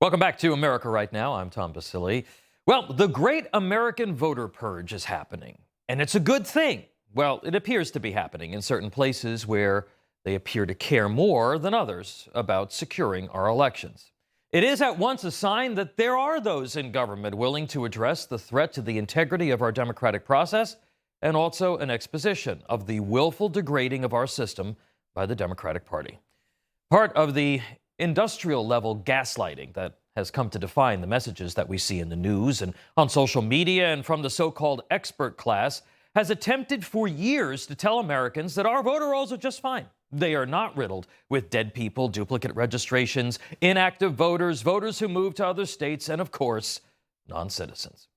Welcome back to America Right Now. I'm Tom Basile. Well, the great American voter purge is happening, and it's a good thing. Well, it appears to be happening in certain places where they appear to care more than others about securing our elections. It is at once a sign that there are those in government willing to address the threat to the integrity of our democratic process, and also an exposition of the willful degrading of our system by the Democratic Party. Part of the industrial level gaslighting that has come to define the messages that we see in the news and on social media and from the so-called expert class has attempted for years to tell Americans that our voter rolls are just fine. They are not riddled with dead people, duplicate registrations, inactive voters, voters who moved to other states, and of course, non-citizens.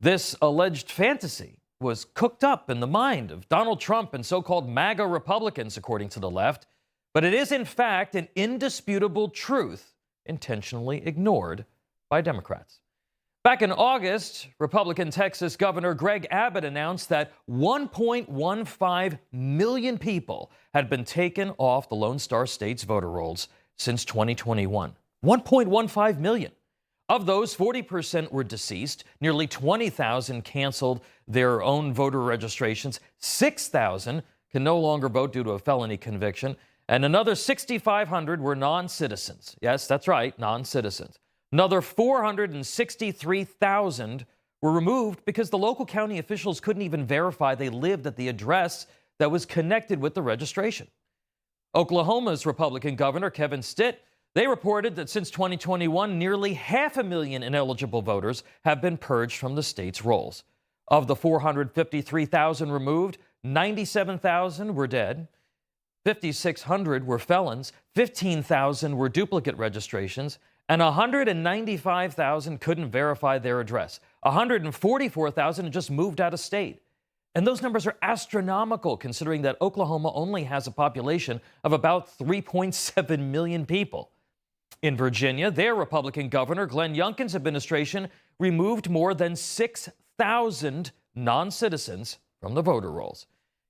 This alleged fantasy was cooked up in the mind of Donald Trump and so-called MAGA Republicans, according to the left, but it is in fact an indisputable truth intentionally ignored by Democrats. Back in August, Republican Texas Governor Greg Abbott announced that 1.15 million people had been taken off the Lone Star State's voter rolls since 2021. 1.15 million. Of those, 40% were deceased. Nearly 20,000 canceled their own voter registrations. 6,000 can no longer vote due to a felony conviction. And another 6,500 were non-citizens. Yes, that's right, non-citizens. Another 463,000 were removed because the local county officials couldn't even verify they lived at the address that was connected with the registration. Oklahoma's Republican Governor Kevin Stitt, they reported that since 2021, nearly 500,000 ineligible voters have been purged from the state's rolls. Of the 453,000 removed, 97,000 were dead. 5,600 were felons, 15,000 were duplicate registrations, and 195,000 couldn't verify their address. 144,000 just moved out of state. And those numbers are astronomical, considering that Oklahoma only has a population of about 3.7 million people. In Virginia, their Republican Governor Glenn Youngkin's administration removed more than 6,000 non-citizens from the voter rolls.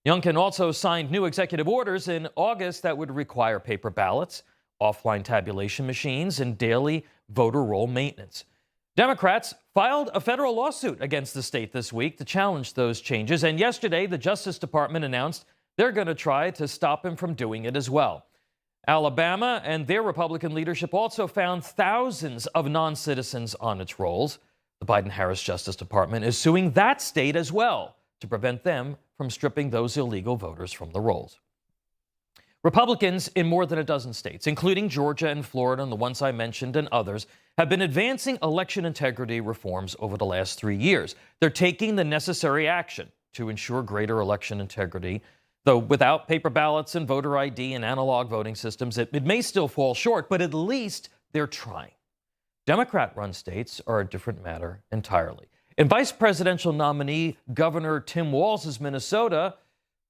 Youngkin also signed new executive orders in August that would require paper ballots, offline tabulation machines, and daily voter roll maintenance. Democrats filed a federal lawsuit against the state this week to challenge those changes, and yesterday the Justice Department announced they're going to try to stop him from doing it as well. Alabama and their Republican leadership also found thousands of non-citizens on its rolls. The Biden-Harris Justice Department is suing that state as well to prevent them from stripping those illegal voters from the rolls. Republicans in more than a dozen states, including Georgia and Florida and the ones I mentioned and others, have been advancing election integrity reforms over the last 3 years. They're taking the necessary action to ensure greater election integrity, though without paper ballots and voter ID and analog voting systems, it may still fall short, but at least they're trying. Democrat-run states are a different matter entirely. In Vice Presidential nominee Governor Tim Walz's Minnesota,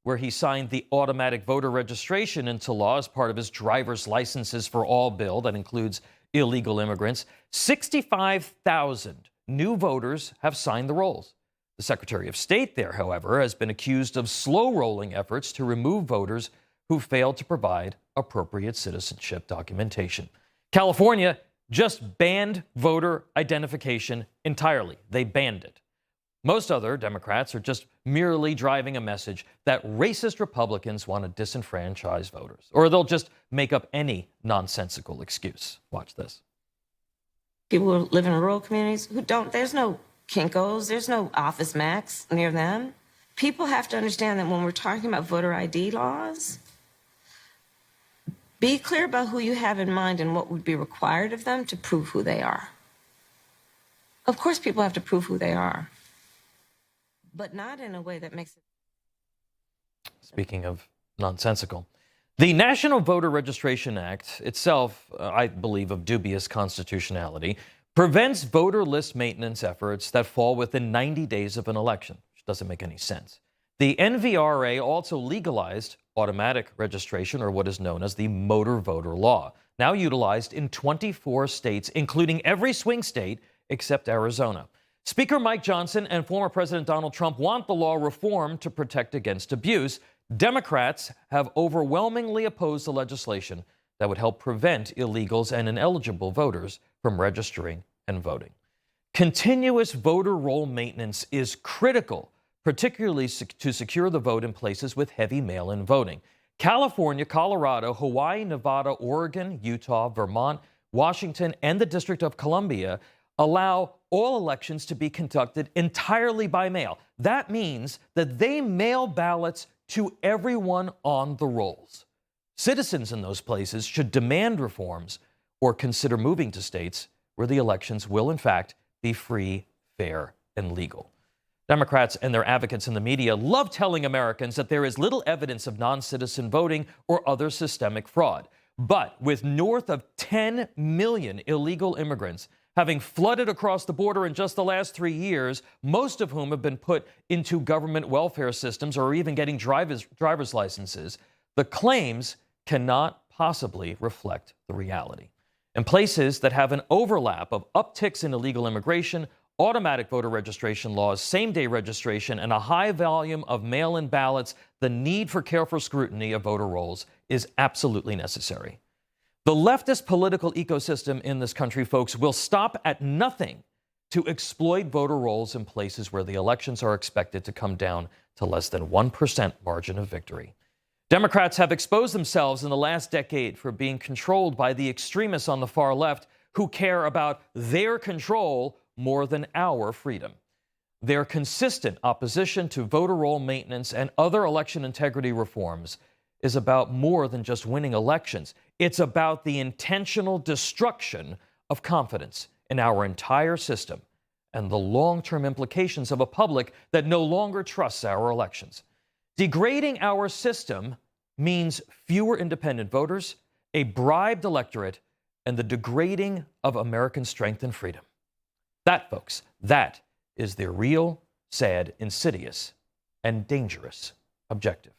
where he signed the automatic voter registration into law as part of his driver's licenses for all bill that includes illegal immigrants, 65,000 new voters have signed the rolls. The Secretary of State there, however, has been accused of slow-rolling efforts to remove voters who failed to provide appropriate citizenship documentation. California just banned voter identification entirely. They banned it. Most other Democrats are just merely driving a message that racist Republicans want to disenfranchise voters, or they'll just make up any nonsensical excuse. Watch this. People who live in rural communities who don't, there's no Kinko's, there's no Office Max near them. People have to understand that when we're talking about voter ID laws, be clear about who you have in mind and what would be required of them to prove who they are. Of course, people have to prove who they are, but not in a way that makes it. Speaking of nonsensical, the National Voter Registration Act itself, I believe of dubious constitutionality, prevents voter list maintenance efforts that fall within 90 days of an election, which doesn't make any sense. The NVRA also legalized automatic registration, or what is known as the motor voter law, now utilized in 24 states, including every swing state except Arizona. Speaker Mike Johnson and former President Donald Trump want the law reformed to protect against abuse. Democrats have overwhelmingly opposed the legislation that would help prevent illegals and ineligible voters from registering and voting. Continuous voter roll maintenance is critical, particularly to secure the vote in places with heavy mail-in voting. California, Colorado, Hawaii, Nevada, Oregon, Utah, Vermont, Washington, and the District of Columbia allow all elections to be conducted entirely by mail. That means that they mail ballots to everyone on the rolls. Citizens in those places should demand reforms or consider moving to states where the elections will, in fact, be free, fair, and legal. Democrats and their advocates in the media love telling Americans that there is little evidence of non-citizen voting or other systemic fraud. But with north of 10 million illegal immigrants having flooded across the border in just the last 3 years, most of whom have been put into government welfare systems or even getting driver's licenses, the claims cannot possibly reflect the reality. In places that have an overlap of upticks in illegal immigration, automatic voter registration laws, same-day registration, and a high volume of mail-in ballots, the need for careful scrutiny of voter rolls is absolutely necessary. The leftist political ecosystem in this country, folks, will stop at nothing to exploit voter rolls in places where the elections are expected to come down to less than 1% margin of victory. Democrats have exposed themselves in the last decade for being controlled by the extremists on the far left who care about their control more than our freedom. Their consistent opposition to voter roll maintenance and other election integrity reforms is about more than just winning elections. It's about the intentional destruction of confidence in our entire system and the long-term implications of a public that no longer trusts our elections. Degrading our system means fewer independent voters, a bribed electorate, and the degrading of American strength and freedom. That, folks, that is their real, sad, insidious, and dangerous objective.